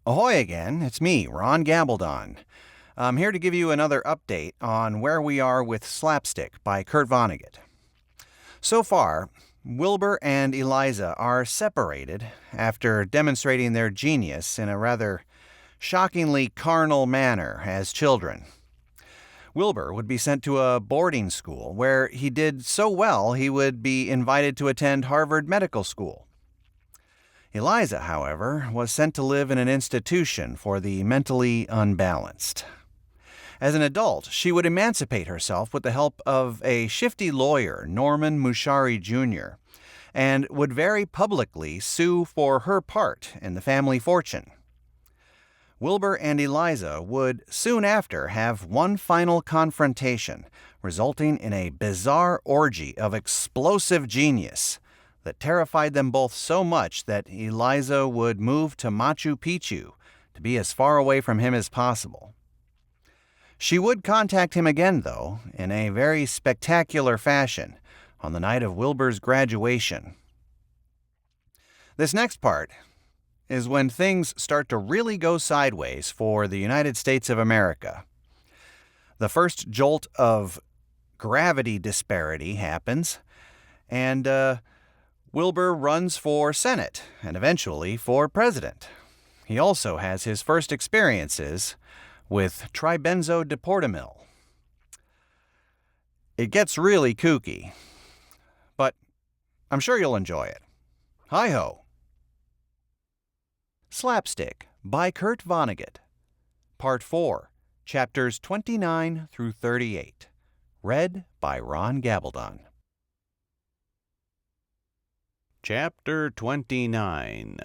Ahoy again, it's me, Ron Gabaldon. I'm here to give you another update on where we are with Slapstick by Kurt Vonnegut. So far, Wilbur and Eliza are separated after demonstrating their genius in a rather shockingly carnal manner as children. Wilbur would be sent to a boarding school where he did so well he would be invited to attend Harvard Medical School. Eliza, however, was sent to live in an institution for the mentally unbalanced. As an adult, she would emancipate herself with the help of a shifty lawyer, Norman Mushari Jr., and would very publicly sue for her part in the family fortune. Wilbur and Eliza would soon after have one final confrontation, resulting in a bizarre orgy of explosive genius that terrified them both so much that Eliza would move to Machu Picchu to be as far away from him as possible. She would contact him again, though, in a very spectacular fashion on the night of Wilbur's graduation. This next part is when things start to really go sideways for the United States of America. The first jolt of gravity disparity happens, and Wilbur runs for Senate and eventually for president. He also has his first experiences with tribenzodiportamil. It gets really kooky, but I'm sure you'll enjoy it. Hi-ho! Slapstick by Kurt Vonnegut. Part 4, Chapters 29 through 38. Read by Ron Gabaldon. Chapter 29.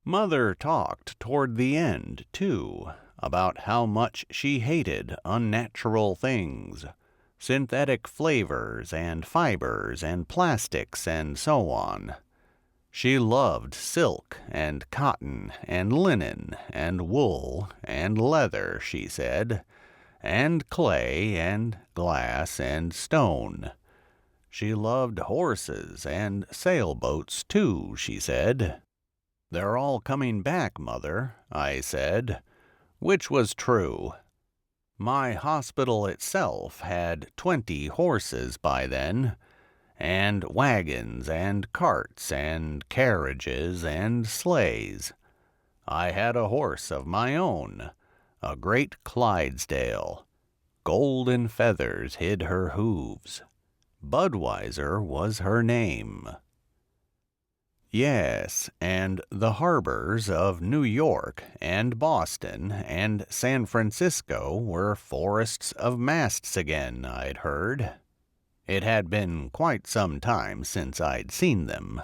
Mother talked toward the end, too, about how much she hated unnatural things, synthetic flavors and fibers and plastics and so on. She loved silk and cotton and linen and wool and leather, she said, and clay and glass and stone. She loved horses and sailboats, too, she said. They're all coming back, Mother, I said, which was true. My hospital itself had 20 horses by then, and wagons and carts and carriages and sleighs. I had a horse of my own, a great Clydesdale. Golden feathers hid her hooves. Budweiser was her name. Yes, and the harbors of New York and Boston and San Francisco were forests of masts again, I'd heard. It had been quite some time since I'd seen them.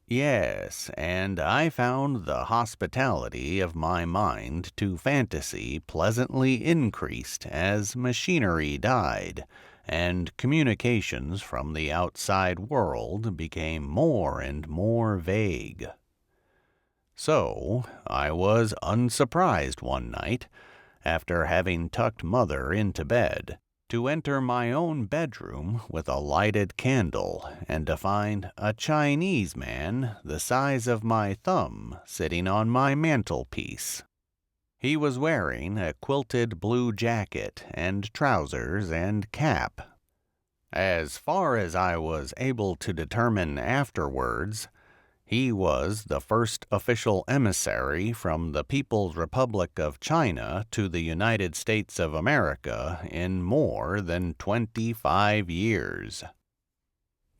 Yes, and I found the hospitality of my mind to fantasy pleasantly increased as machinery died, and communications from the outside world became more and more vague. So I was unsurprised one night, after having tucked Mother into bed, to enter my own bedroom with a lighted candle and to find a Chinese man the size of my thumb sitting on my mantelpiece. He was wearing a quilted blue jacket and trousers and cap. As far as I was able to determine afterwards, he was the first official emissary from the People's Republic of China to the United States of America in more than 25 years.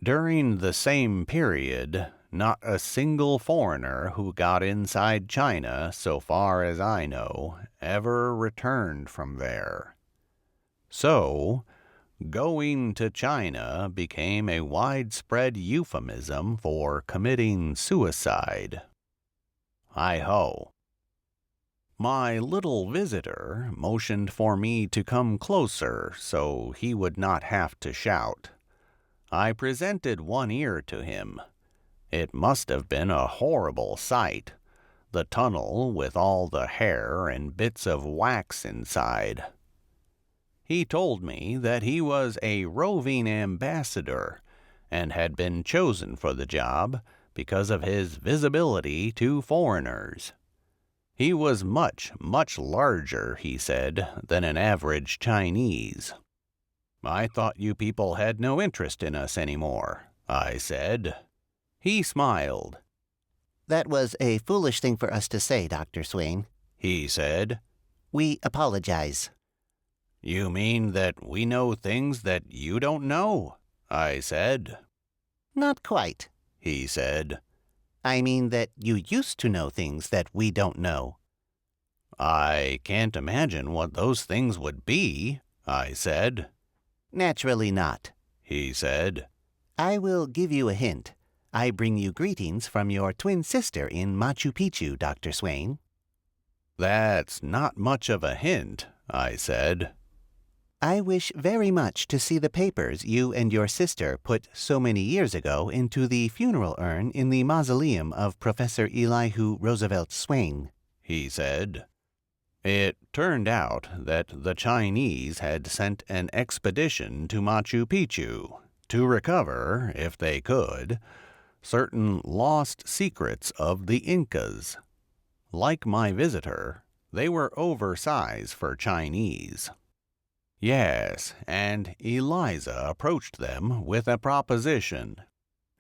During the same period, not a single foreigner who got inside China, so far as I know, ever returned from there. So, going to China became a widespread euphemism for committing suicide. Hi-ho. My little visitor motioned for me to come closer so he would not have to shout. I presented one ear to him. It must have been a horrible sight, the tunnel with all the hair and bits of wax inside. He told me that he was a roving ambassador and had been chosen for the job because of his visibility to foreigners. He was much, much larger, he said, than an average Chinese. I thought you people had no interest in us anymore, I said. He smiled. That was a foolish thing for us to say, Dr. Swain, he said. We apologize. You mean that we know things that you don't know? I said. Not quite, he said. I mean that you used to know things that we don't know. I can't imagine what those things would be, I said. Naturally not, he said. I will give you a hint. I bring you greetings from your twin sister in Machu Picchu, Dr. Swain. That's not much of a hint, I said. I wish very much to see the papers you and your sister put so many years ago into the funeral urn in the mausoleum of Professor Elihu Roosevelt Swain, he said. It turned out that the Chinese had sent an expedition to Machu Picchu to recover, if they could, certain lost secrets of the Incas. Like my visitor, they were oversized for Chinese. Yes, and Eliza approached them with a proposition.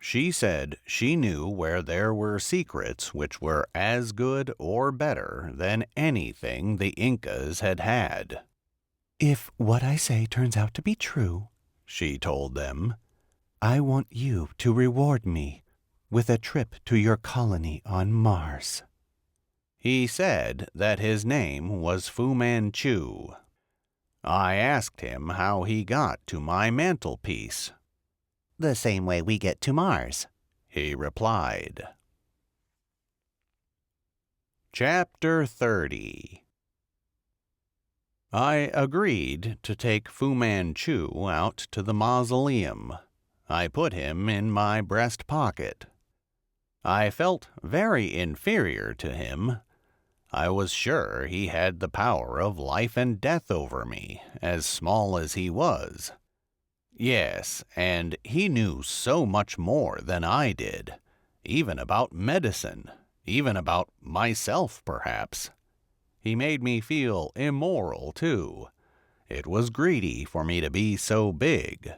She said she knew where there were secrets which were as good or better than anything the Incas had had. If what I say turns out to be true, she told them, I want you to reward me with a trip to your colony on Mars. He said that his name was Fu Manchu. I asked him how he got to my mantelpiece. The same way we get to Mars, he replied. Chapter 30. I agreed to take Fu Manchu out to the mausoleum. I put him in my breast pocket. I felt very inferior to him. I was sure he had the power of life and death over me, as small as he was. Yes, and he knew so much more than I did, even about medicine, even about myself, perhaps. He made me feel immoral, too. It was greedy for me to be so big.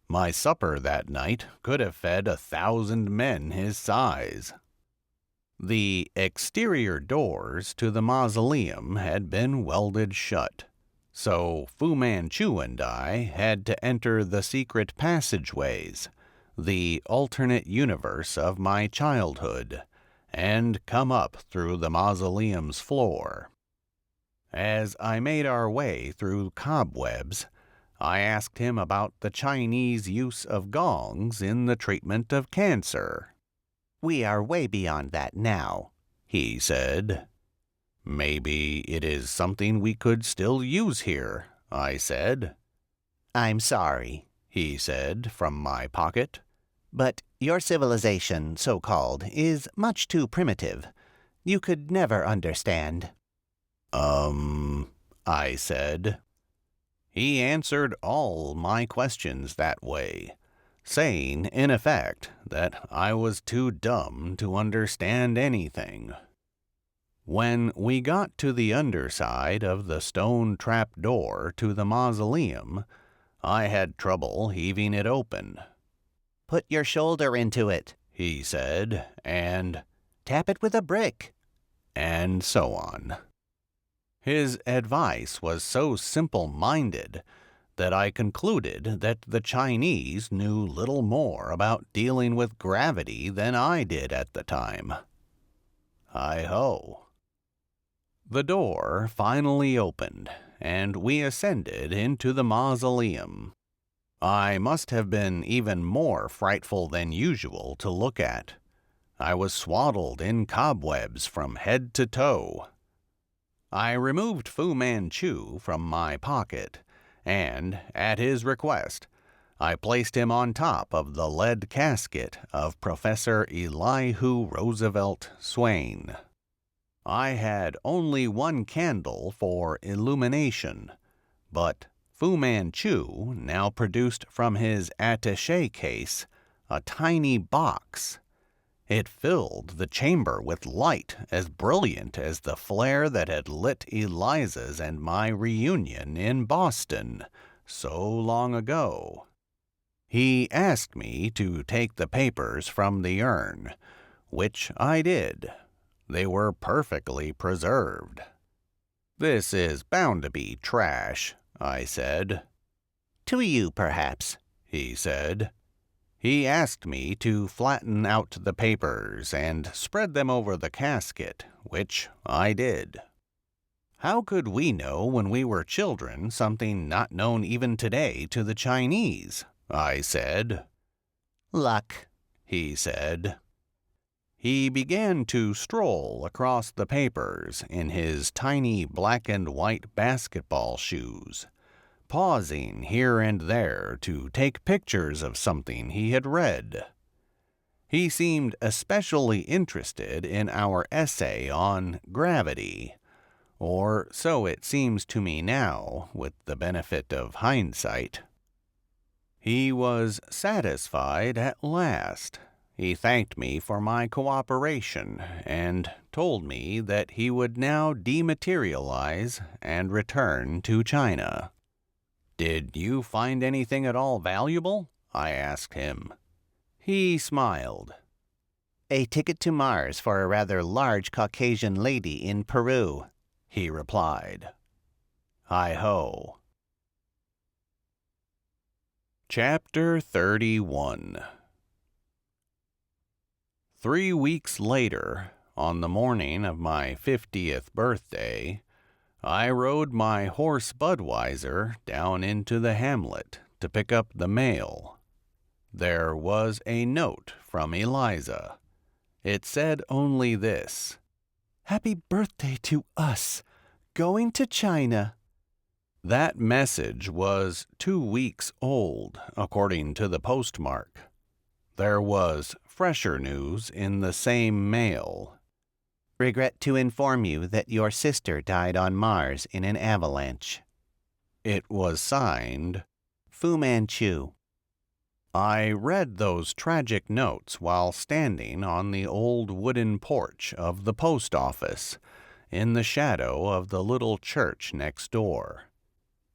My supper that night could have fed 1,000 men his size. The exterior doors to the mausoleum had been welded shut, so Fu Manchu and I had to enter the secret passageways, the alternate universe of my childhood, and come up through the mausoleum's floor. As I made our way through cobwebs, I asked him about the Chinese use of gongs in the treatment of cancer. We are way beyond that now, he said. Maybe it is something we could still use here, I said. I'm sorry, he said from my pocket. But your civilization, so-called, is much too primitive. You could never understand. I said. He answered all my questions that way, saying, in effect, that I was too dumb to understand anything. When we got to the underside of the stone trap-door to the mausoleum, I had trouble heaving it open. Put your shoulder into it, he said, and tap it with a brick, and so on. His advice was so simple-minded that I concluded that the Chinese knew little more about dealing with gravity than I did at the time. Hi-ho. The door finally opened, and we ascended into the mausoleum. I must have been even more frightful than usual to look at. I was swaddled in cobwebs from head to toe. I removed Fu Manchu from my pocket, and, at his request, I placed him on top of the lead casket of Professor Elihu Roosevelt Swain. I had only one candle for illumination, but Fu Manchu now produced from his attaché case a tiny box. It filled the chamber with light as brilliant as the flare that had lit Eliza's and my reunion in Boston so long ago. He asked me to take the papers from the urn, which I did. They were perfectly preserved. "This is bound to be trash," I said. To you, perhaps, he said. He asked me to flatten out the papers and spread them over the casket, which I did. How could we know when we were children something not known even today to the Chinese? I said. Luck, he said. He began to stroll across the papers in his tiny black and white basketball shoes, pausing here and there to take pictures of something he had read. He seemed especially interested in our essay on gravity, or so it seems to me now, with the benefit of hindsight. He was satisfied at last. He thanked me for my cooperation and told me that he would now dematerialize and return to China. "Did you find anything at all valuable?" I asked him. He smiled. A ticket to Mars for a rather large Caucasian lady in Peru, he replied. Hi-ho. Chapter 31. 3 weeks later, on the morning of my 50th birthday, I rode my horse Budweiser down into the hamlet to pick up the mail. There was a note from Eliza. It said only this: "Happy birthday to us. Going to China." That message was 2 weeks old, according to the postmark. There was fresher news in the same mail. "Regret to inform you that your sister died on Mars in an avalanche." It was signed, Fu Manchu. I read those tragic notes while standing on the old wooden porch of the post office, in the shadow of the little church next door.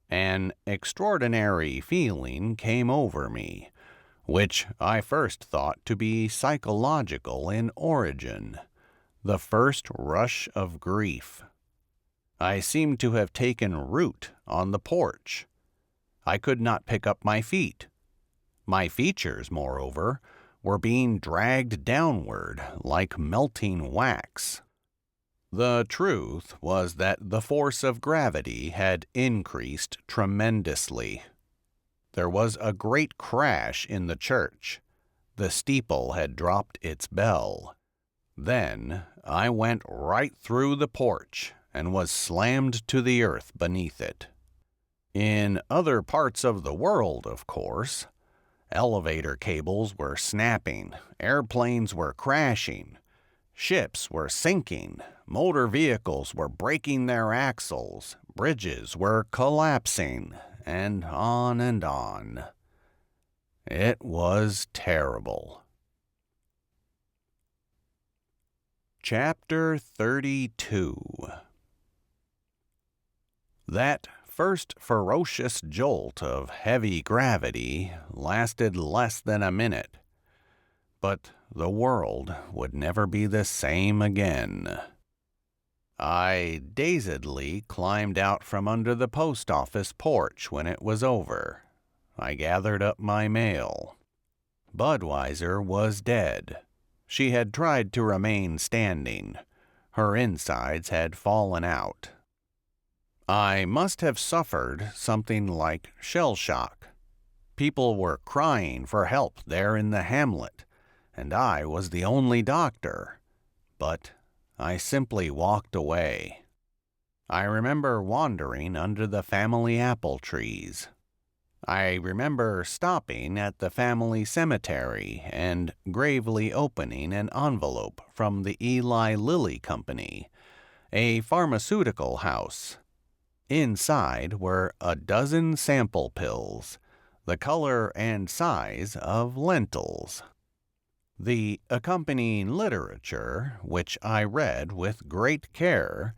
An extraordinary feeling came over me, which I first thought to be psychological in origin, the first rush of grief. I seemed to have taken root on the porch. I could not pick up my feet. My features, moreover, were being dragged downward like melting wax. The truth was that the force of gravity had increased tremendously. There was a great crash in the church. The steeple had dropped its bell. Then I went right through the porch and was slammed to the earth beneath it. In other parts of the world, of course, elevator cables were snapping, airplanes were crashing, ships were sinking, motor vehicles were breaking their axles, bridges were collapsing, and on and on. It was terrible. Chapter 32. That first ferocious jolt of heavy gravity lasted less than a minute, but the world would never be the same again. I dazedly climbed out from under the post office porch when it was over. I gathered up my mail. Budweiser was dead. She had tried to remain standing. Her insides had fallen out. I must have suffered something like shell shock. People were crying for help there in the hamlet, and I was the only doctor. But I simply walked away. I remember wandering under the family apple trees. I remember stopping at the family cemetery and gravely opening an envelope from the Eli Lilly Company, a pharmaceutical house. Inside were a dozen sample pills, the color and size of lentils. The accompanying literature, which I read with great care,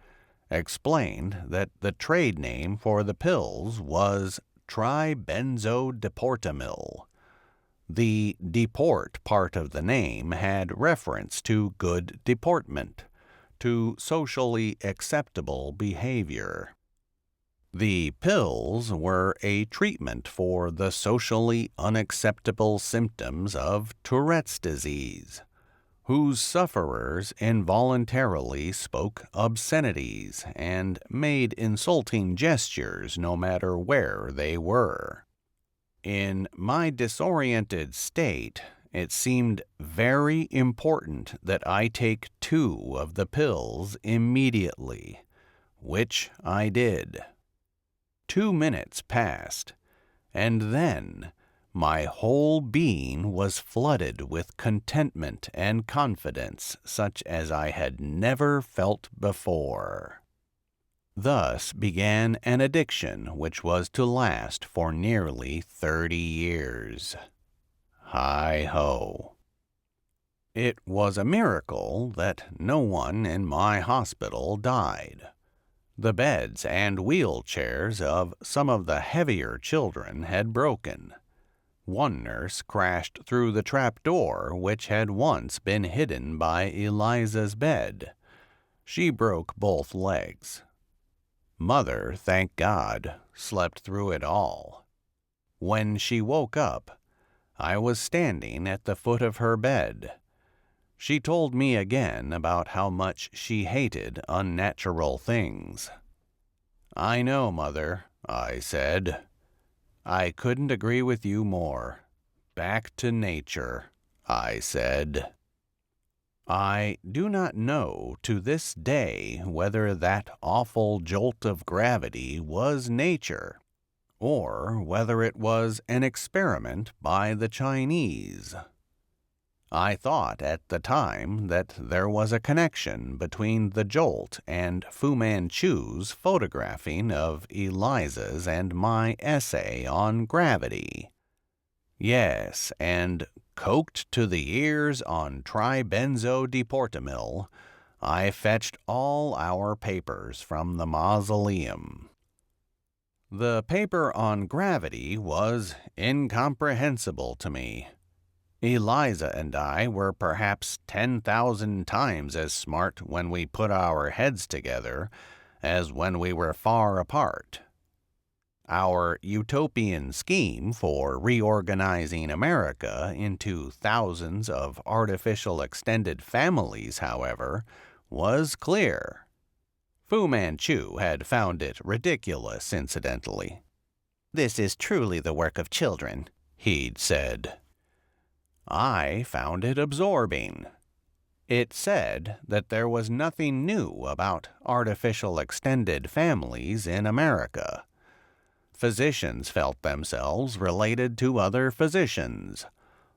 explained that the trade name for the pills was tribenzodiportamil. The deport part of the name had reference to good deportment, to socially acceptable behavior. The pills were a treatment for the socially unacceptable symptoms of Tourette's disease, whose sufferers involuntarily spoke obscenities and made insulting gestures no matter where they were. In my disoriented state, it seemed very important that I take 2 of the pills immediately, which I did. 2 minutes passed, and then my whole being was flooded with contentment and confidence such as I had never felt before. Thus began an addiction which was to last for nearly 30 years. Hi-ho. It was a miracle that no one in my hospital died. The beds and wheelchairs of some of the heavier children had broken. One nurse crashed through the trapdoor which had once been hidden by Eliza's bed. She broke both legs. Mother, thank God, slept through it all. When she woke up, I was standing at the foot of her bed. She told me again about how much she hated unnatural things. "I know, Mother," I said. "I couldn't agree with you more. Back to nature," I said. I do not know to this day whether that awful jolt of gravity was nature, or whether it was an experiment by the Chinese. I thought at the time that there was a connection between the jolt and Fu Manchu's photographing of Eliza's and my essay on gravity. Yes, and coked to the ears on tribenzodiportamil, I fetched all our papers from the mausoleum. The paper on gravity was incomprehensible to me. Eliza and I were perhaps 10,000 times as smart when we put our heads together as when we were far apart. Our utopian scheme for reorganizing America into thousands of artificial extended families, however, was clear. Fu Manchu had found it ridiculous, incidentally. "This is truly the work of children," he'd said. I found it absorbing. It said that there was nothing new about artificial extended families in America. Physicians felt themselves related to other physicians,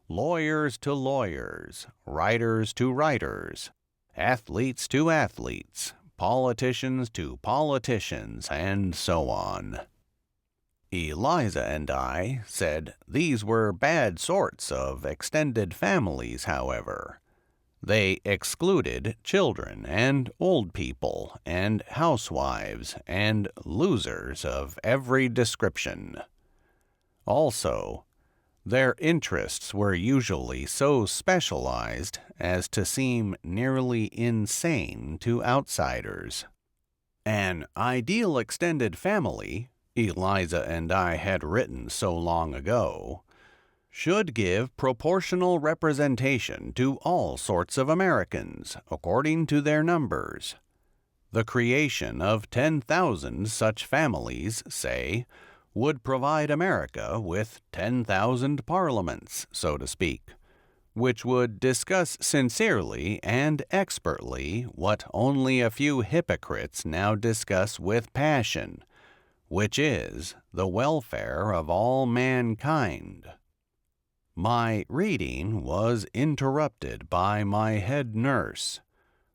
lawyers to lawyers, writers to writers, athletes to athletes, politicians to politicians, and so on. Eliza and I said these were bad sorts of extended families, however. They excluded children and old people and housewives and losers of every description. Also, their interests were usually so specialized as to seem nearly insane to outsiders. An ideal extended family, Eliza and I had written so long ago, should give proportional representation to all sorts of Americans, according to their numbers. The creation of 10,000 such families, say, would provide America with 10,000 parliaments, so to speak, which would discuss sincerely and expertly what only a few hypocrites now discuss with passion, which is the welfare of all mankind. My reading was interrupted by my head nurse,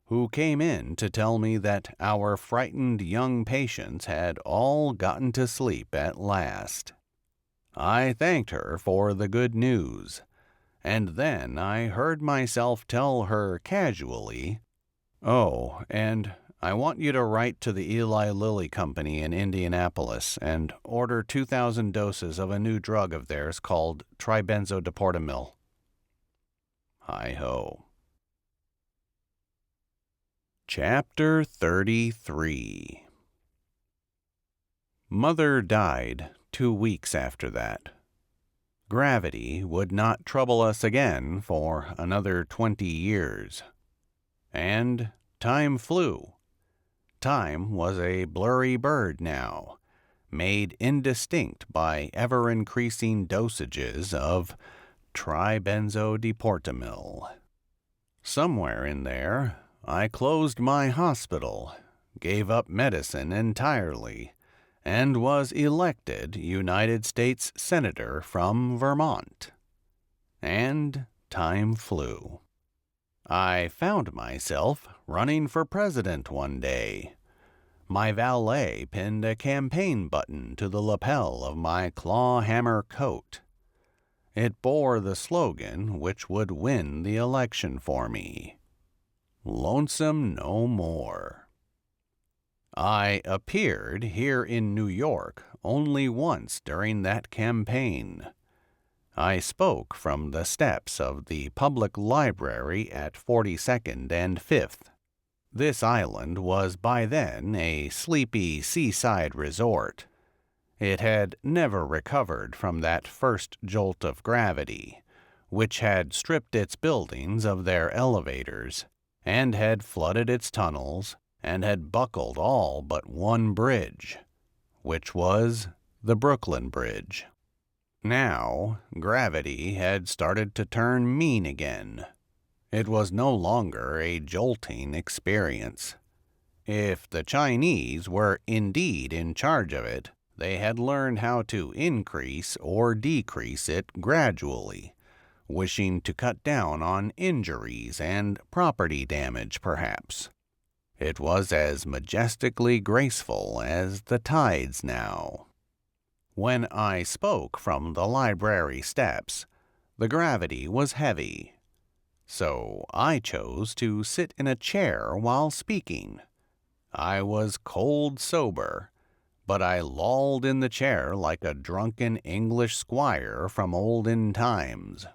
who came in to tell me that our frightened young patients had all gotten to sleep at last. I thanked her for the good news, And then I heard myself tell her casually, "Oh, and I want you to write to the Eli Lilly Company in Indianapolis and order 2,000 doses of a new drug of theirs called tribenzodiportamil." Hi-ho. Chapter 33. Mother died 2 weeks after that. Gravity would not trouble us again for another 20 years. And time flew. Time was a blurry bird now, made indistinct by ever-increasing dosages of tribenzodiportamil. Somewhere in there, I closed my hospital, gave up medicine entirely, and was elected United States Senator from Vermont. And time flew. I found myself running for president one day. My valet pinned a campaign button to the lapel of my claw-hammer coat. It bore the slogan which would win the election for me: "Lonesome no more." I appeared here in New York only once during that campaign. I spoke from the steps of the public library at 42nd and 5th. This island was by then a sleepy seaside resort. It had never recovered from that first jolt of gravity, which had stripped its buildings of their elevators, and had flooded its tunnels, and had buckled all but one bridge, which was the Brooklyn Bridge. Now, gravity had started to turn mean again. It was no longer a jolting experience. If the Chinese were indeed in charge of it, they had learned how to increase or decrease it gradually, wishing to cut down on injuries and property damage, perhaps. It was as majestically graceful as the tides now. When I spoke from the library steps, the gravity was heavy. So I chose to sit in a chair while speaking. I was cold sober, but I lolled in the chair like a drunken English squire from olden times.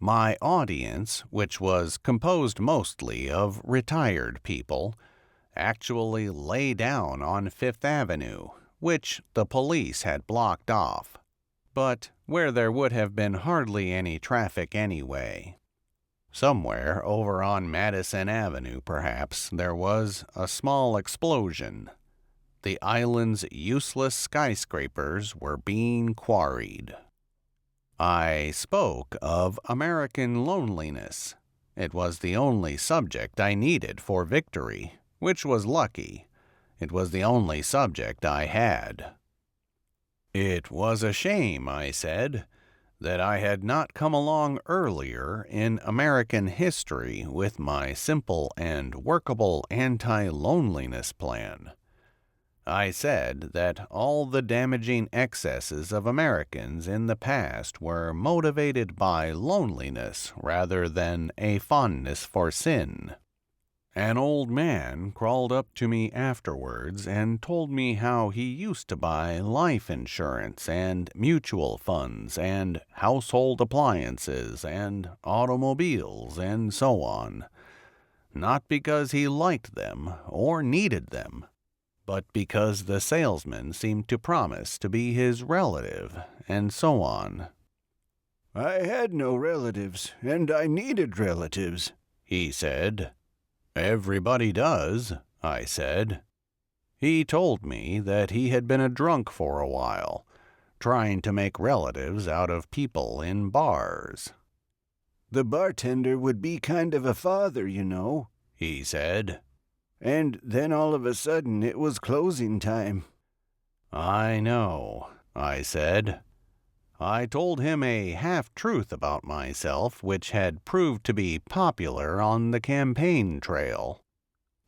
My audience, which was composed mostly of retired people, actually lay down on Fifth Avenue, which the police had blocked off, but where there would have been hardly any traffic anyway. Somewhere over on Madison Avenue, perhaps, there was a small explosion. The island's useless skyscrapers were being quarried. I spoke of American loneliness. It was the only subject I needed for victory, which was lucky. It was the only subject I had. It was a shame, I said, that I had not come along earlier in American history with my simple and workable anti-loneliness plan. I said that all the damaging excesses of Americans in the past were motivated by loneliness rather than a fondness for sin. An old man crawled up to me afterwards and told me how he used to buy life insurance and mutual funds and household appliances and automobiles and so on, not because he liked them or needed them, but because the salesman seemed to promise to be his relative, and so on. "I had no relatives, and I needed relatives," he said. "Everybody does," I said. He told me that he had been a drunk for a while, trying to make relatives out of people in bars. "The bartender would be kind of a father, you know," he said. "And then all of a sudden it was closing time." "I know," I said. I told him a half-truth about myself which had proved to be popular on the campaign trail.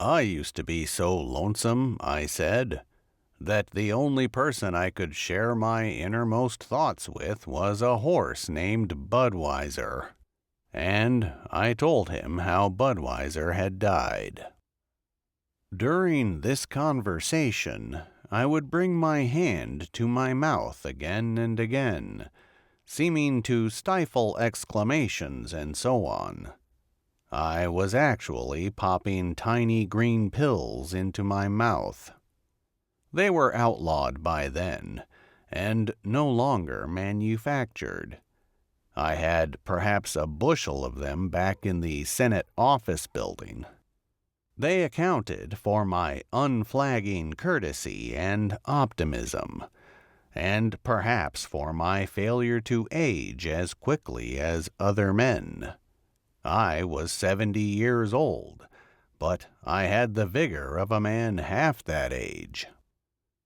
"I used to be so lonesome," I said, that the only person I could share my innermost thoughts with was a horse named Budweiser. And I told him how Budweiser had died. During this conversation, I would bring my hand to my mouth again and again, seeming to stifle exclamations and so on. I was actually popping tiny green pills into my mouth. They were outlawed by then, and no longer manufactured. I had perhaps a bushel of them back in the Senate office building. They accounted for my unflagging courtesy and optimism, and perhaps for my failure to age as quickly as other men. I was 70 years old, but I had the vigor of a man half that age.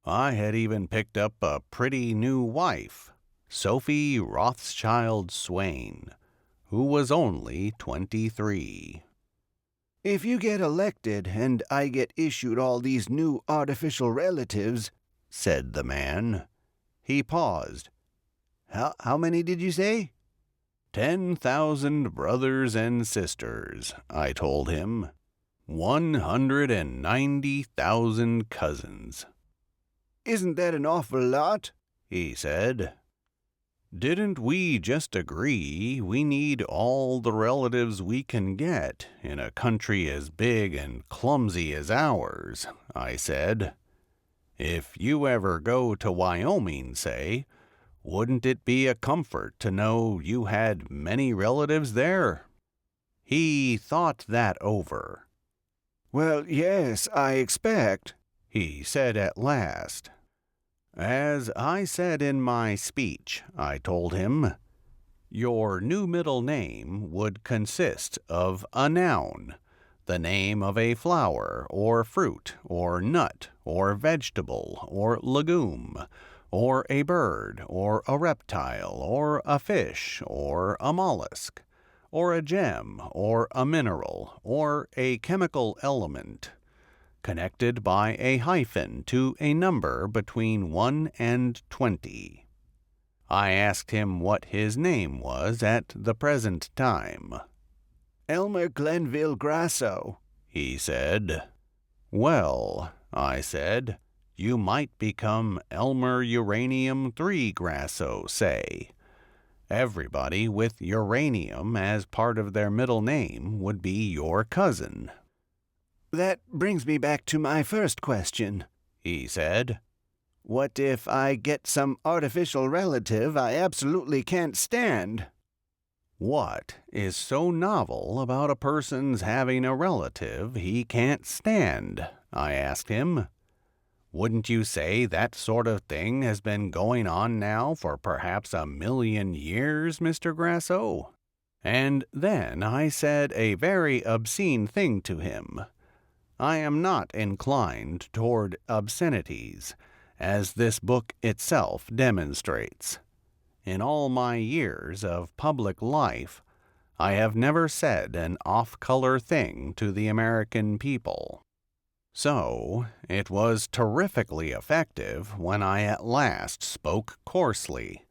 I had even picked up a pretty new wife, Sophie Rothschild Swain, who was only 23. If you get elected and I get issued all these new artificial relatives, said the man. He paused. How many did you say? 10,000 brothers and sisters, I told him. 190,000 cousins. Isn't that an awful lot? He said. Didn't we just agree we need all the relatives we can get in a country as big and clumsy as ours? I said. If you ever go to Wyoming, say, wouldn't it be a comfort to know you had many relatives there? He thought that over. Well, yes, I expect, he said at last. As I said in my speech, I told him, your new middle name would consist of a noun, the name of a flower or fruit or nut or vegetable or legume, or a bird or a reptile or a fish or a mollusk, or a gem or a mineral or a chemical element, connected by a hyphen to a number between 1 and 20. I asked him what his name was at the present time. Elmer Glenville Grasso, he said. Well, I said, you might become Elmer Uranium-3 Grasso, say. Everybody with uranium as part of their middle name would be your cousin. That brings me back to my first question, he said. What if I get some artificial relative I absolutely can't stand? What is so novel about a person's having a relative he can't stand? I asked him. Wouldn't you say that sort of thing has been going on now for perhaps 1,000,000 years, Mr. Grasso? And then I said a very obscene thing to him. I am not inclined toward obscenities, as this book itself demonstrates. In all my years of public life, I have never said an off-color thing to the American people. So, it was terrifically effective when I at last spoke coarsely.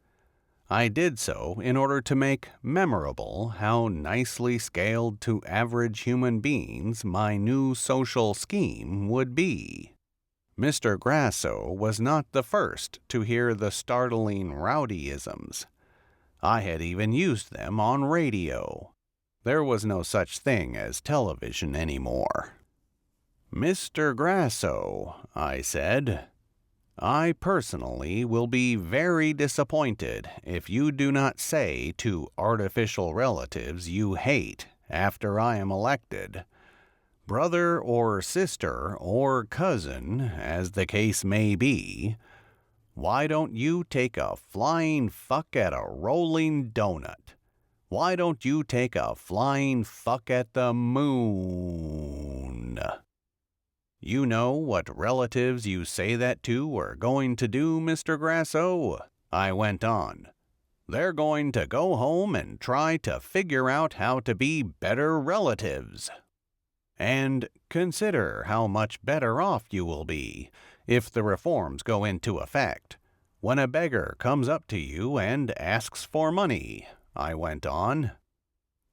I did so in order to make memorable how nicely scaled to average human beings my new social scheme would be. Mr. Grasso was not the first to hear the startling rowdyisms. I had even used them on radio. There was no such thing as television anymore. Mr. Grasso, I said, I personally will be very disappointed if you do not say to artificial relatives you hate after I am elected, brother or sister or cousin, as the case may be, why don't you take a flying fuck at a rolling donut? Why don't you take a flying fuck at the moon? You know what relatives you say that to are going to do, Mr. Grasso? I went on. They're going to go home and try to figure out how to be better relatives. And consider how much better off you will be if the reforms go into effect. When a beggar comes up to you and asks for money, I went on.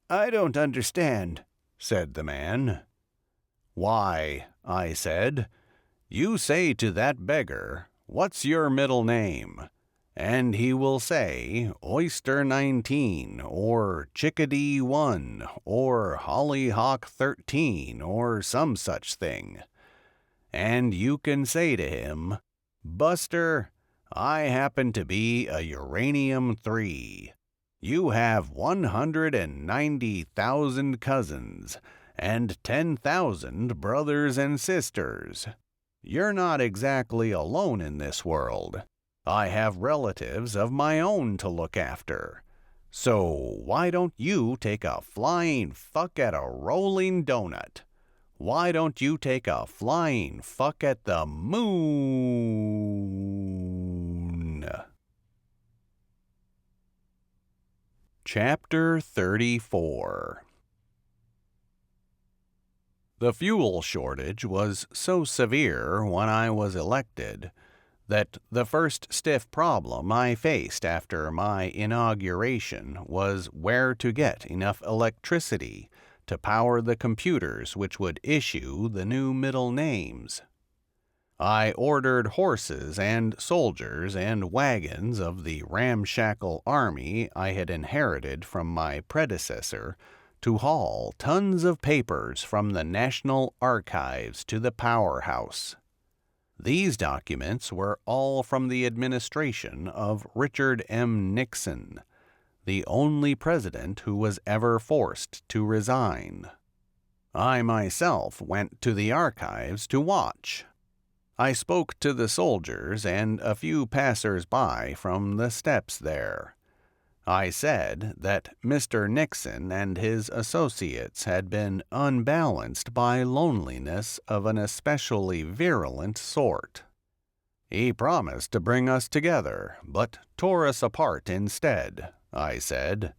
I don't understand, said the man. Why, I said, you say to that beggar, what's your middle name? And he will say, Oyster 19, or Chickadee 1, or Hollyhock 13, or some such thing. And you can say to him, Buster, I happen to be a uranium 3. You have 190,000 cousins, and 10,000 brothers and sisters. You're not exactly alone in this world. I have relatives of my own to look after. So why don't you take a flying fuck at a rolling donut? Why don't you take a flying fuck at the moon? Chapter 34. The fuel shortage was so severe when I was elected that the first stiff problem I faced after my inauguration was where to get enough electricity to power the computers which would issue the new middle names. I ordered horses and soldiers and wagons of the ramshackle army I had inherited from my predecessor to haul tons of papers from the National Archives to the powerhouse. These documents were all from the administration of Richard M. Nixon, the only president who was ever forced to resign. I myself went to the archives to watch. I spoke to the soldiers and a few passers-by from the steps there. I said that Mr. Nixon and his associates had been unbalanced by loneliness of an especially virulent sort. He promised to bring us together, but tore us apart instead, I said.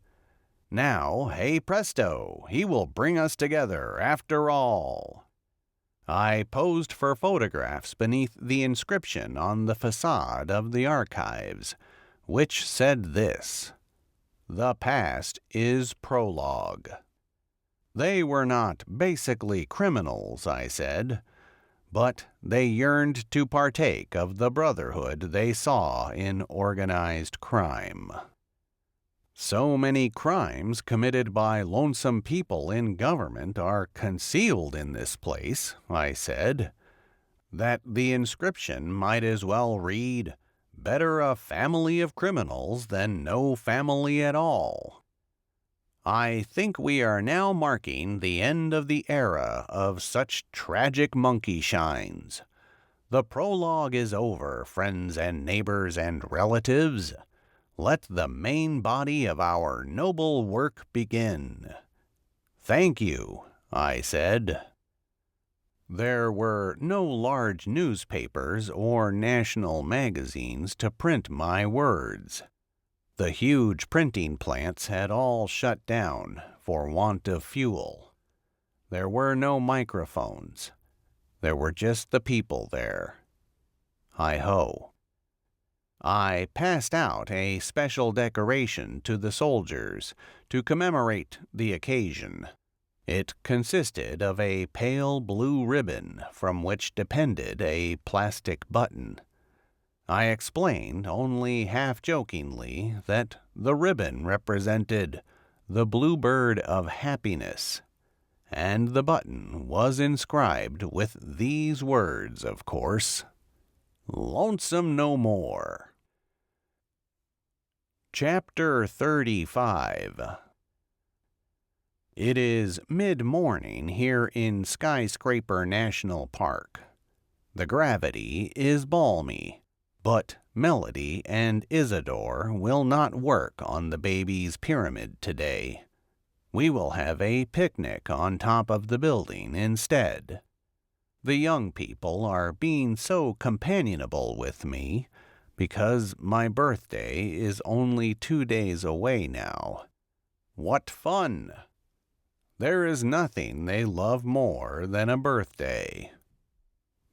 Now, hey presto, he will bring us together after all. I posed for photographs beneath the inscription on the facade of the archives, which said this: The past is prologue. They were not basically criminals, I said, but they yearned to partake of the brotherhood they saw in organized crime. So many crimes committed by lonesome people in government are concealed in this place, I said, that the inscription might as well read, Better a family of criminals than no family at all. I think we are now marking the end of the era of such tragic monkey shines. The prologue is over, friends and neighbors and relatives. Let the main body of our noble work begin. Thank you, I said. There were no large newspapers or national magazines to print my words. The huge printing plants had all shut down for want of fuel. There were no microphones. There were just the people there. Hi-ho. I passed out a special decoration to the soldiers to commemorate the occasion. It consisted of a pale blue ribbon from which depended a plastic button. I explained, only half-jokingly, that the ribbon represented the bluebird of happiness, and the button was inscribed with these words, of course: Lonesome no more. Chapter 35. It is mid-morning here in Skyscraper National Park. The gravity is balmy, but Melody and Isidore will not work on the baby's pyramid today. We will have a picnic on top of the building instead. The young people are being so companionable with me because my birthday is only 2 days away now. What fun! There is nothing they love more than a birthday.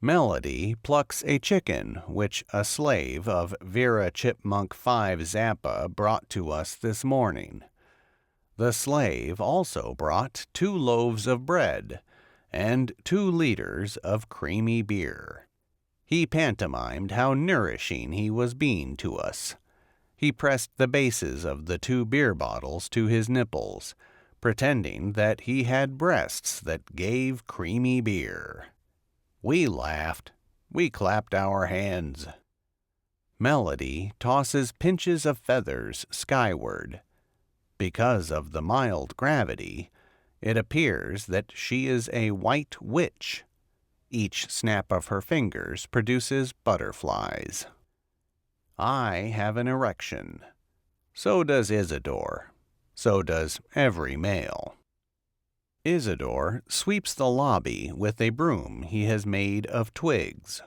Melody plucks a chicken which a slave of Vera Chipmunk 5 Zappa brought to us this morning. The slave also brought 2 loaves of bread and 2 liters of creamy beer. He pantomimed how nourishing he was being to us. He pressed the bases of the 2 beer bottles to his nipples, pretending that he had breasts that gave creamy beer. We laughed. We clapped our hands. Melody tosses pinches of feathers skyward. Because of the mild gravity, it appears that she is a white witch. Each snap of her fingers produces butterflies. I have an erection. So does Isidore. So does every male. Isidore sweeps the lobby with a broom he has made of twigs.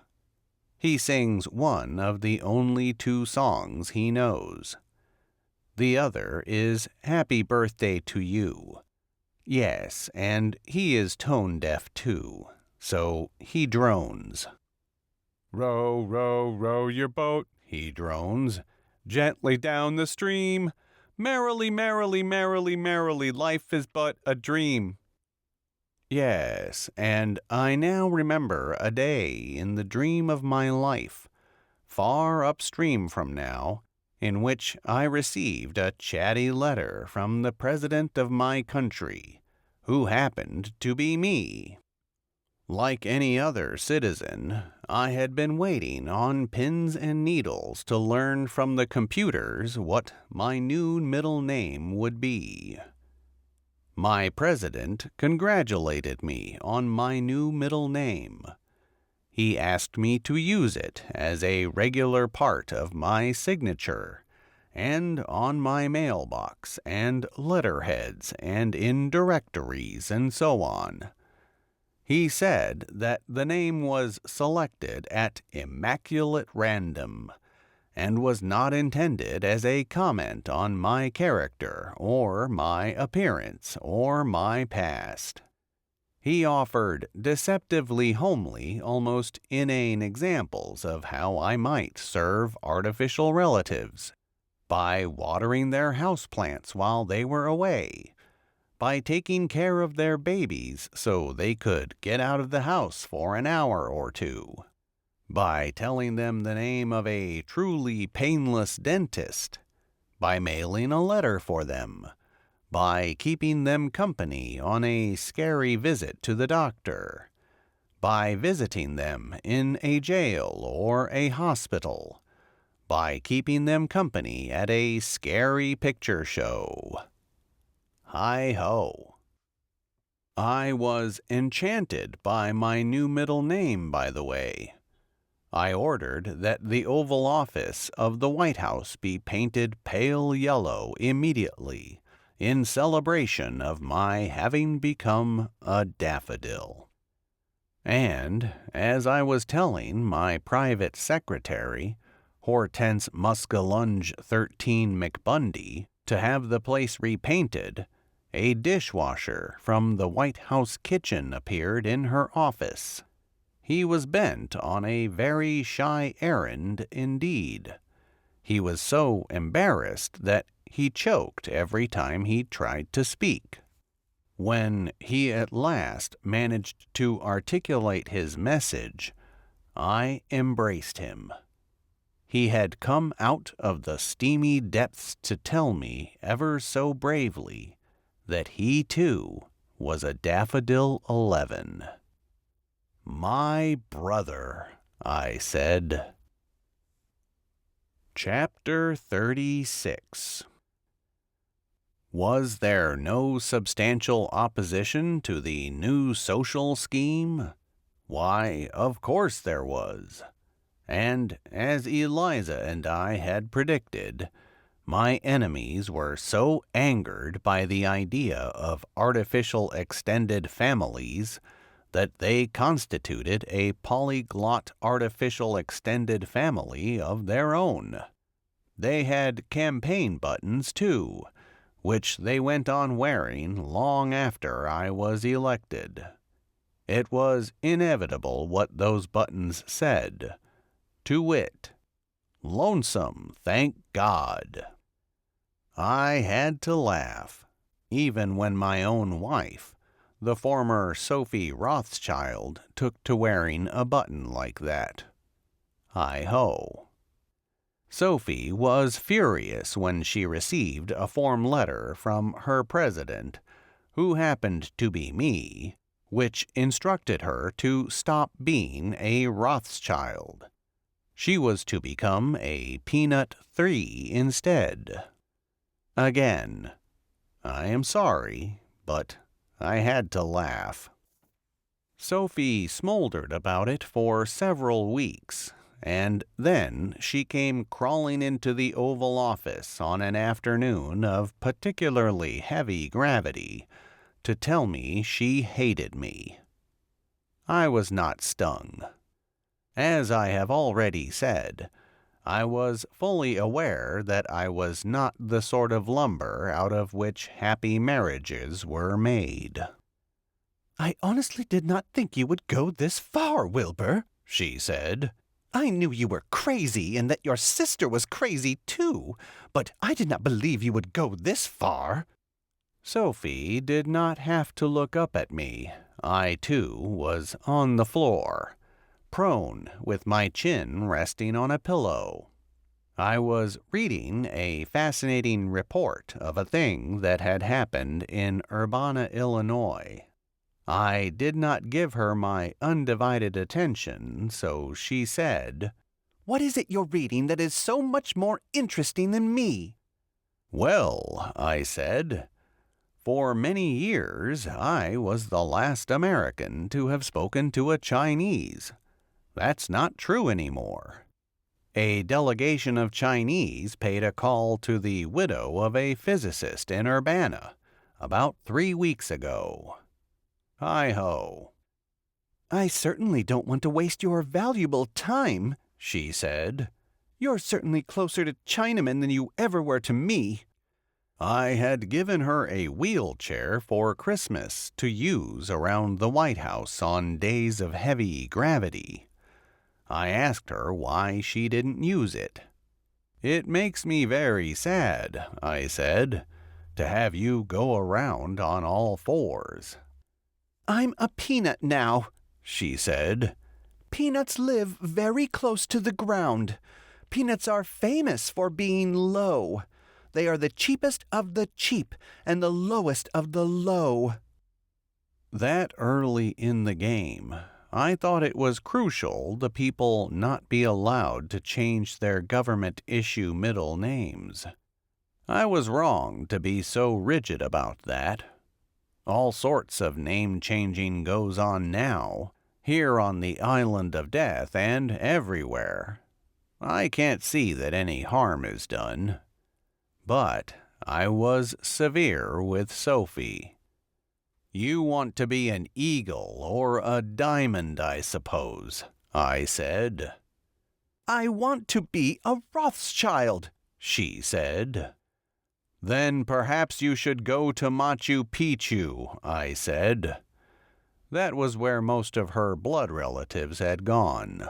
He sings one of the only 2 songs he knows. The other is Happy Birthday to You. Yes, and he is tone-deaf too, so he drones. Row, row, row your boat, he drones, gently down the stream. Merrily, merrily, merrily, merrily, life is but a dream. Yes, and I now remember a day in the dream of my life, far upstream from now, in which I received a chatty letter from the president of my country, who happened to be me. Like any other citizen, I had been waiting on pins and needles to learn from the computers what my new middle name would be. My president congratulated me on my new middle name. He asked me to use it as a regular part of my signature, and on my mailbox and letterheads and in directories and so on. He said that the name was selected at immaculate random, and was not intended as a comment on my character, or my appearance, or my past. He offered deceptively homely, almost inane examples of how I might serve artificial relatives, by watering their houseplants while they were away, by taking care of their babies so they could get out of the house for an hour or 2, by telling them the name of a truly painless dentist, by mailing a letter for them, by keeping them company on a scary visit to the doctor, by visiting them in a jail or a hospital, by keeping them company at a scary picture show. Hi-ho. I was enchanted by my new middle name, by the way. I ordered that the Oval Office of the White House be painted pale yellow immediately, in celebration of my having become a daffodil. And, as I was telling my private secretary, Hortense Muskalunge 13 McBundy, to have the place repainted, a dishwasher from the White House kitchen appeared in her office. He was bent on a very shy errand indeed. He was so embarrassed that he choked every time he tried to speak. When he at last managed to articulate his message, I embraced him. He had come out of the steamy depths to tell me ever so bravely that he too was a Daffodil 11. My brother, I said. Chapter 36. Was there no substantial opposition to the new social scheme? Why, of course there was. And, as Eliza and I had predicted, my enemies were so angered by the idea of artificial extended families that they constituted a polyglot artificial extended family of their own. They had campaign buttons, too, which they went on wearing long after I was elected. It was inevitable what those buttons said, to wit, "Lonesome, thank God." I had to laugh, even when my own wife, the former Sophie Rothschild, took to wearing a button like that. Hi-ho. Sophie was furious when she received a form letter from her president, who happened to be me, which instructed her to stop being a Rothschild. She was to become a Peanut 3 instead. Again, I am sorry, but I had to laugh. Sophie smoldered about it for several weeks, and then she came crawling into the Oval Office on an afternoon of particularly heavy gravity to tell me she hated me. I was not stung. As I have already said, I was fully aware that I was not the sort of lumber out of which happy marriages were made. "I honestly did not think you would go this far, Wilbur," she said. "I knew you were crazy and that your sister was crazy too, but I did not believe you would go this far." Sophie did not have to look up at me. I, too, was on the floor, prone with my chin resting on a pillow. I was reading a fascinating report of a thing that had happened in Urbana, Illinois. I did not give her my undivided attention, so she said, "What is it you're reading that is so much more interesting than me?" "Well," I said, "for many years I was the last American to have spoken to a Chinese. That's not true anymore. A delegation of Chinese paid a call to the widow of a physicist in Urbana about 3 weeks ago. Hi-ho." "I certainly don't want to waste your valuable time," she said. "You're certainly closer to Chinamen than you ever were to me." I had given her a wheelchair for Christmas to use around the White House on days of heavy gravity. I asked her why she didn't use it. "It makes me very sad," I said, "to have you go around on all fours." "I'm a peanut now," she said. "Peanuts live very close to the ground. Peanuts are famous for being low. They are the cheapest of the cheap and the lowest of the low." That early in the game, I thought it was crucial the people not be allowed to change their government-issue middle names. I was wrong to be so rigid about that. All sorts of name-changing goes on now, here on the Island of Death and everywhere. I can't see that any harm is done. But I was severe with Sophie. "You want to be an eagle or a diamond, I suppose," I said. "I want to be a Rothschild," she said. "Then perhaps you should go to Machu Picchu," I said. That was where most of her blood relatives had gone.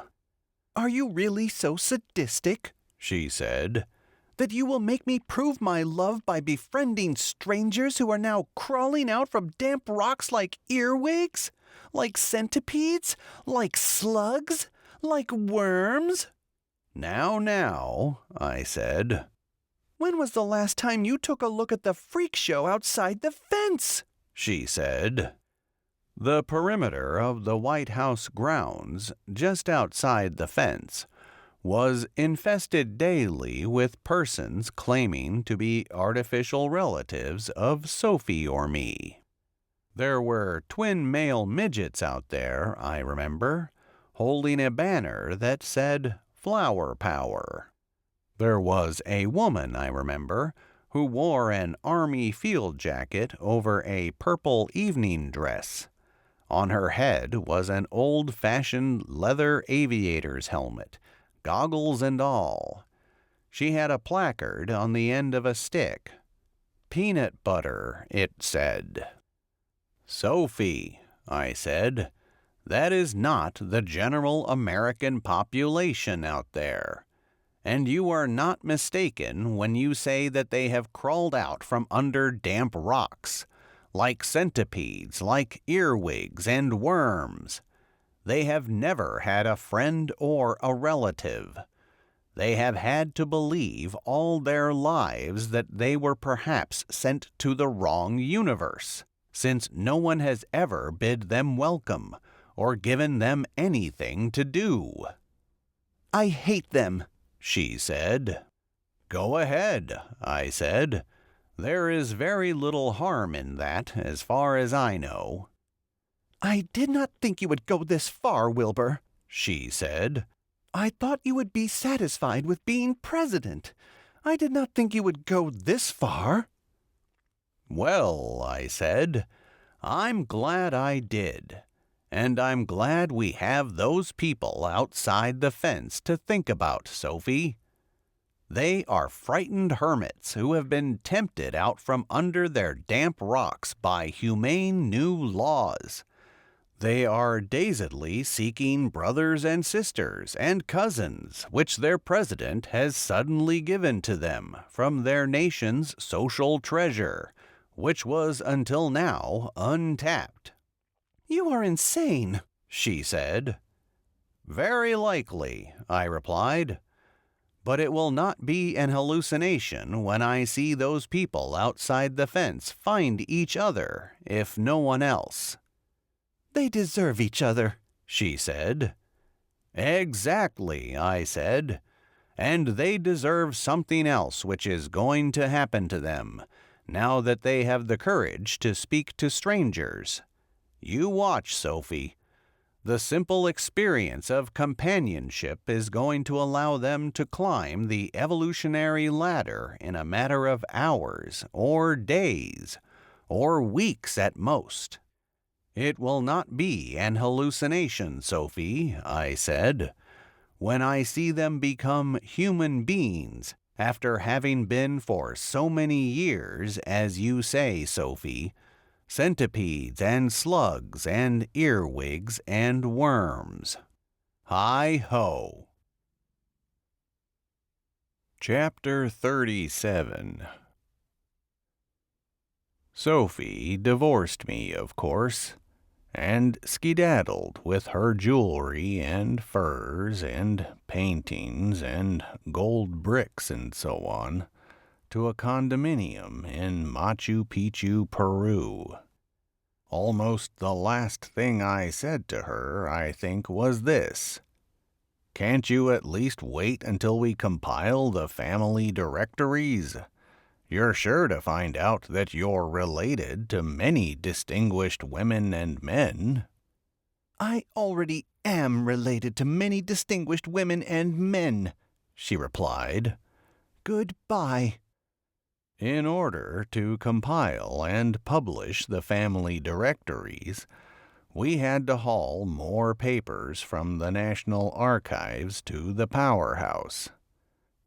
"Are you really so sadistic," she said, "that you will make me prove my love by befriending strangers who are now crawling out from damp rocks like earwigs? Like centipedes? Like slugs? Like worms?" Now, I said. "When was the last time you took a look at the freak show outside the fence?" she said. The perimeter of the White House grounds, just outside the fence, was infested daily with persons claiming to be artificial relatives of Sophie or me. There were twin male midgets out there, I remember, holding a banner that said "Flower Power." There was a woman, I remember, who wore an army field jacket over a purple evening dress. On her head was an old-fashioned leather aviator's helmet, goggles and all. She had a placard on the end of a stick. peanut butter, it said. Sophie, I said, that is not the general American population out there. And you are not mistaken when you say that they have crawled out from under damp rocks, like centipedes, like earwigs and worms. They have never had a friend or a relative. They have had to believe all their lives that they were perhaps sent to the wrong universe, since no one has ever bid them welcome or given them anything to do. I hate them, she said. Go ahead, I said. There is very little harm in that, as far as I know. I did not think you would go this far, Wilbur, she said. I thought you would be satisfied with being president. I did not think you would go this far. Well, I said, I'm glad I did. And I'm glad we have those people outside the fence to think about, Sophie. They are frightened hermits who have been tempted out from under their damp rocks by humane new laws. They are dazedly seeking brothers and sisters and cousins, which their president has suddenly given to them from their nation's social treasure, which was until now untapped. You are insane, she said. Very likely, I replied. But it will not be an hallucination when I see those people outside the fence find each other, if no one else. They deserve each other, she said. Exactly, I said. And they deserve something else which is going to happen to them, now that they have the courage to speak to strangers. You watch, Sophie. The simple experience of companionship is going to allow them to climb the evolutionary ladder in a matter of hours, or days, or weeks at most. It will not be an hallucination, Sophie, I said, when I see them become human beings after having been for so many years, as you say, Sophie, centipedes and slugs and earwigs and worms. Hi-ho. Chapter 37. Sophie divorced me, of course, and skedaddled with her jewelry and furs and paintings and gold bricks and so on, to a condominium in Machu Picchu, Peru. Almost the last thing I said to her, I think, was this. Can't you at least wait until we compile the family directories? You're sure to find out that you're related to many distinguished women and men. I already am related to many distinguished women and men, she replied. Goodbye. In order to compile and publish the family directories, we had to haul more papers from the National Archives to the powerhouse.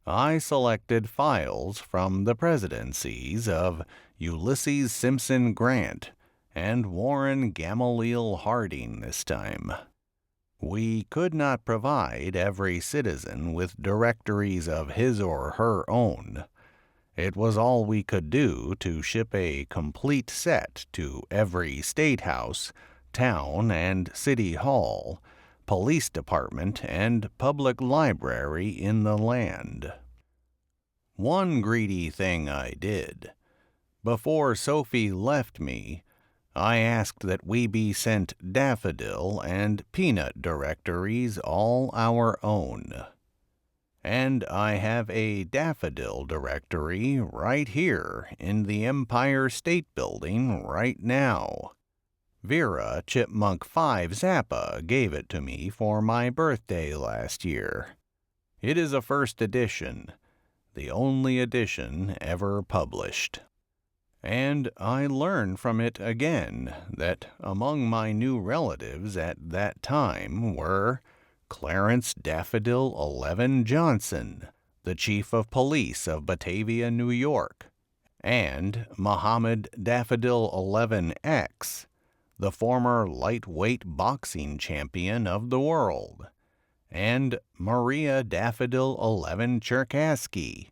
I selected files from the presidencies of Ulysses Simpson Grant and Warren Gamaliel Harding this time. We could not provide every citizen with directories of his or her own. It was all we could do to ship a complete set to every state house, town and city hall, police department, and public library in the land. One greedy thing I did. Before Sophie left me, I asked that we be sent daffodil and peanut directories all our own. And I have a daffodil directory right here in the Empire State Building right now. Vera Chipmunk 5 Zappa gave it to me for my birthday last year. It is a first edition, the only edition ever published. And I learned from it again that among my new relatives at that time were Clarence Daffodil 11 Johnson, the chief of police of Batavia, New York, and Muhammad Daffodil 11X, the former lightweight boxing champion of the world, and Maria Daffodil 11 Cherkassky,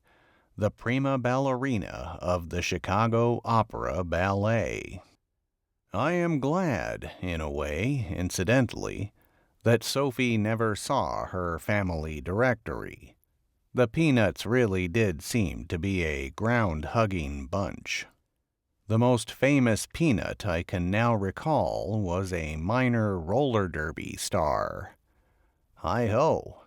the prima ballerina of the Chicago Opera Ballet. I am glad, in a way, incidentally, that Sophie never saw her family directory. The Peanuts really did seem to be a ground-hugging bunch. The most famous Peanut I can now recall was a minor roller derby star. Hi-ho.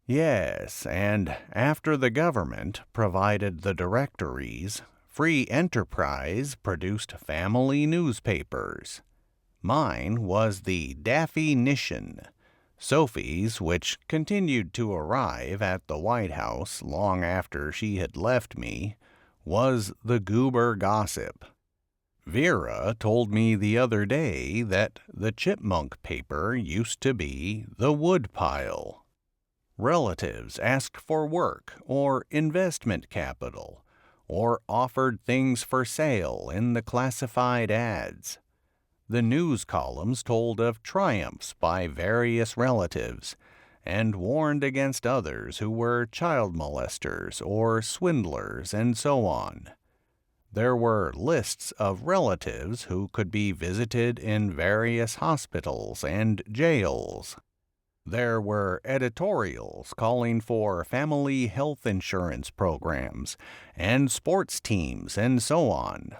Yes, and after the government provided the directories, Free Enterprise produced family newspapers. Mine was the Daffy Nation. Sophie's, which continued to arrive at the White House long after she had left me, was the Goober Gossip. Vera told me the other day that the Chipmunk paper used to be the Woodpile. Relatives asked for work or investment capital, or offered things for sale in the classified ads. The news columns told of triumphs by various relatives and warned against others who were child molesters or swindlers and so on. There were lists of relatives who could be visited in various hospitals and jails. There were editorials calling for family health insurance programs and sports teams and so on.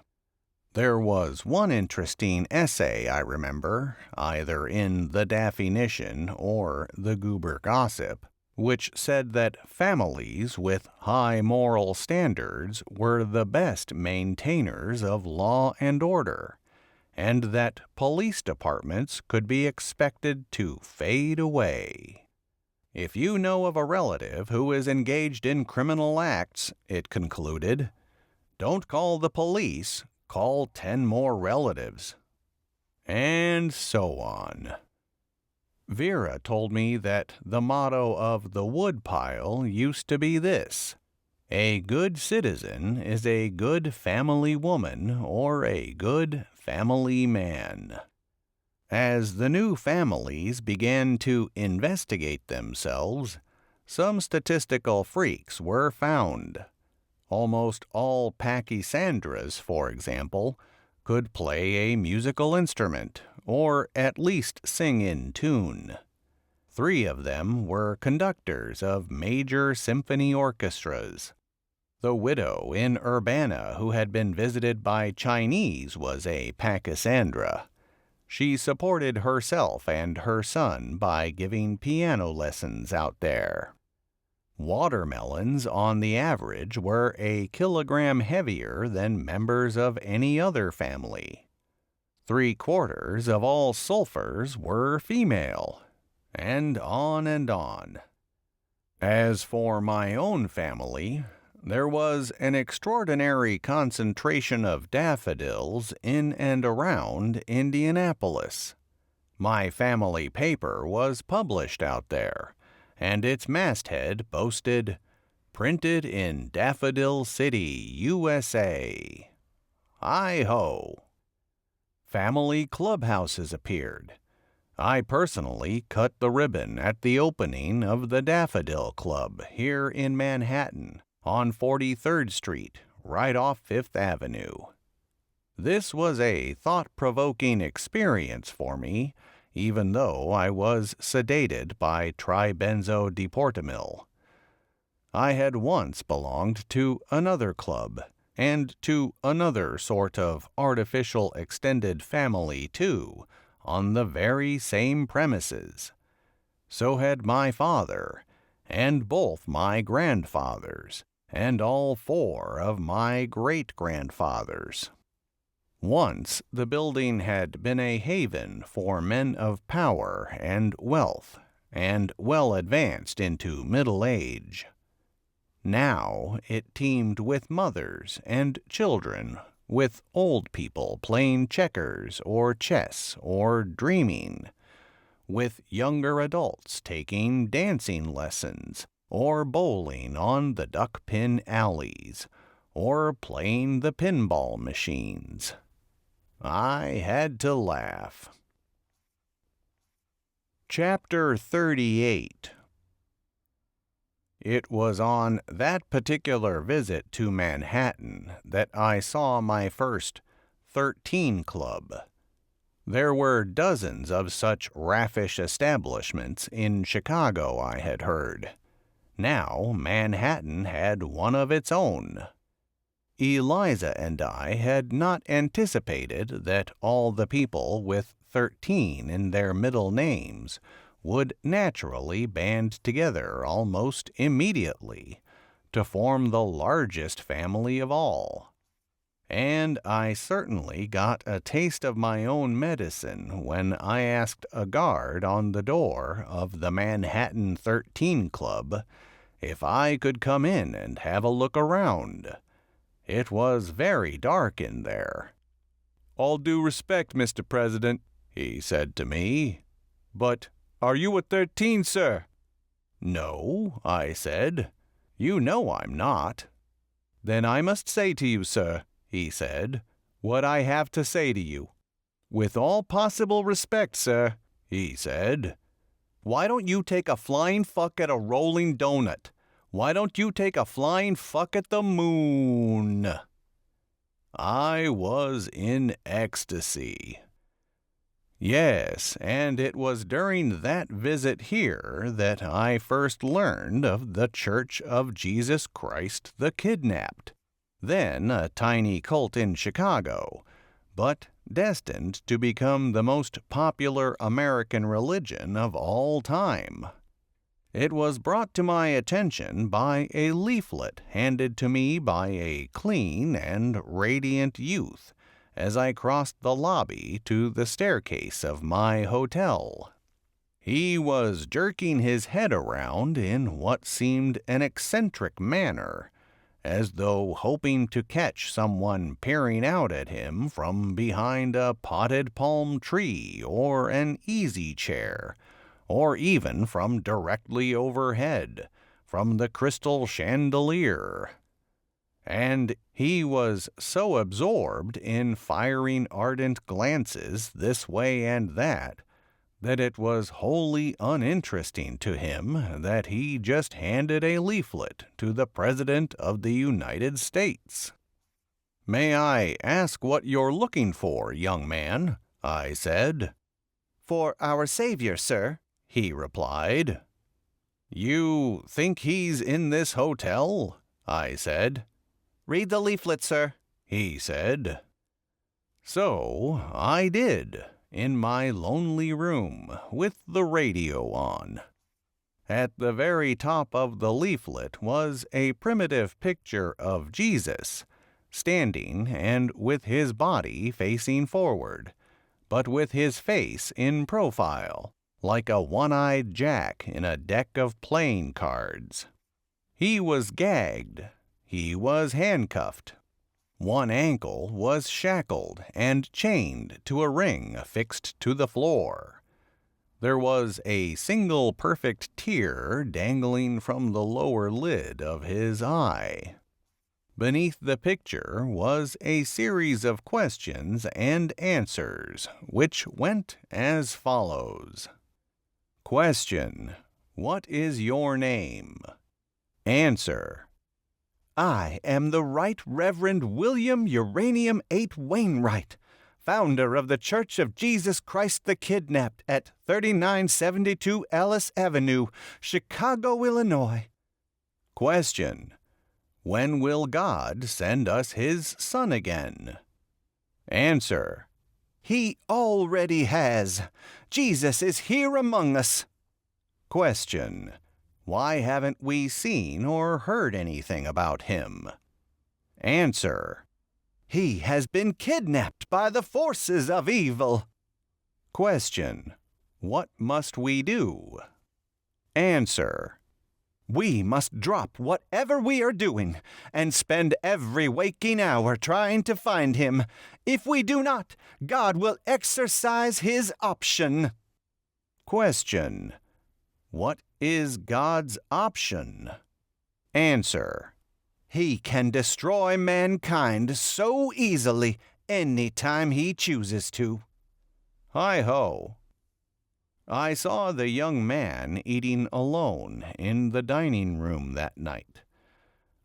There was one interesting essay, I remember, either in the Daffy Nation or the Goober Gossip, which said that families with high moral standards were the best maintainers of law and order, and that police departments could be expected to fade away. If you know of a relative who is engaged in criminal acts, it concluded, don't call the police. Call 10 more relatives. And so on. Vera told me that the motto of the Woodpile used to be this: a good citizen is a good family woman or a good family man. As the new families began to investigate themselves, some statistical freaks were found. Almost all Pachysandras, for example, could play a musical instrument, or at least sing in tune. 3 of them were conductors of major symphony orchestras. The widow in Urbana who had been visited by Chinese was a Pachysandra. She supported herself and her son by giving piano lessons out there. Watermelons, on the average, were a kilogram heavier than members of any other family. 3/4 of all sulfurs were female, and on and on. As for my own family, there was an extraordinary concentration of daffodils in and around Indianapolis. My family paper was published out there, and its masthead boasted, "Printed in Daffodil City, USA." Hi-ho! Family clubhouses appeared. I personally cut the ribbon at the opening of the Daffodil Club here in Manhattan on 43rd Street, right off 5th Avenue. This was a thought-provoking experience for me, even though I was sedated by tribenzodiportamil. I had once belonged to another club, and to another sort of artificial extended family, too, on the very same premises. So had my father, and both my grandfathers, and all 4 of my great-grandfathers. Once the building had been a haven for men of power and wealth, and well advanced into middle age. Now it teemed with mothers and children, with old people playing checkers or chess or dreaming, with younger adults taking dancing lessons or bowling on the duck-pin alleys, or playing the pinball machines. I had to laugh. Chapter 38. It was on that particular visit to Manhattan that I saw my first 13 Club. There were dozens of such raffish establishments in Chicago, I had heard. Now Manhattan had one of its own. Eliza and I had not anticipated that all the people with 13 in their middle names would naturally band together almost immediately to form the largest family of all. And I certainly got a taste of my own medicine when I asked a guard on the door of the Manhattan 13 Club if I could come in and have a look around. It was very dark in there. "All due respect, Mr. President," he said to me, "but are you a 13, sir?" "No," I said. "You know I'm not." "Then I must say to you, sir," he said, "what I have to say to you. With all possible respect, sir," he said, "why don't you take a flying fuck at a rolling donut? Why don't you take a flying fuck at the moon?" I was in ecstasy. Yes, and it was during that visit here that I first learned of the Church of Jesus Christ the Kidnapped, then a tiny cult in Chicago, but destined to become the most popular American religion of all time. It was brought to my attention by a leaflet handed to me by a clean and radiant youth as I crossed the lobby to the staircase of my hotel. He was jerking his head around in what seemed an eccentric manner, as though hoping to catch someone peering out at him from behind a potted palm tree or an easy chair, or even from directly overhead, from the crystal chandelier. And he was so absorbed in firing ardent glances this way and that it was wholly uninteresting to him that he just handed a leaflet to the President of the United States. "May I ask what you're looking for, young man?" I said. "For our Savior, sir," he replied. "You think he's in this hotel?" I said. "Read the leaflet, sir," he said. So I did, in my lonely room, with the radio on. At the very top of the leaflet was a primitive picture of Jesus, standing and with his body facing forward, but with his face in profile, like a one-eyed jack in a deck of playing cards. He was gagged. He was handcuffed. One ankle was shackled and chained to a ring affixed to the floor. There was a single perfect tear dangling from the lower lid of his eye. Beneath the picture was a series of questions and answers, which went as follows. Question: What is your name? Answer: "I am the Right Reverend William Uranium 8 Wainwright, founder of the Church of Jesus Christ the Kidnapped at 3972 Ellis Avenue, Chicago, Illinois." Question: When will God send us his Son again? Answer: "He already has. Jesus is here among us." Question: Why haven't we seen or heard anything about him? Answer: "He has been kidnapped by the forces of evil." Question: What must we do? Answer: "We must drop whatever we are doing and spend every waking hour trying to find him. If we do not, God will exercise his option." Question: What is God's option? Answer: He can destroy mankind so easily any time he chooses to. Hi-ho. I saw the young man eating alone in the dining room that night.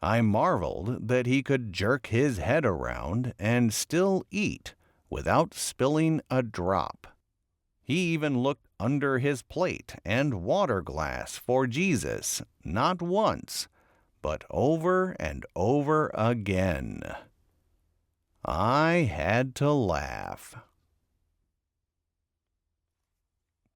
I marveled that he could jerk his head around and still eat without spilling a drop. He even looked under his plate and water glass for Jesus, not once, but over and over again. I had to laugh.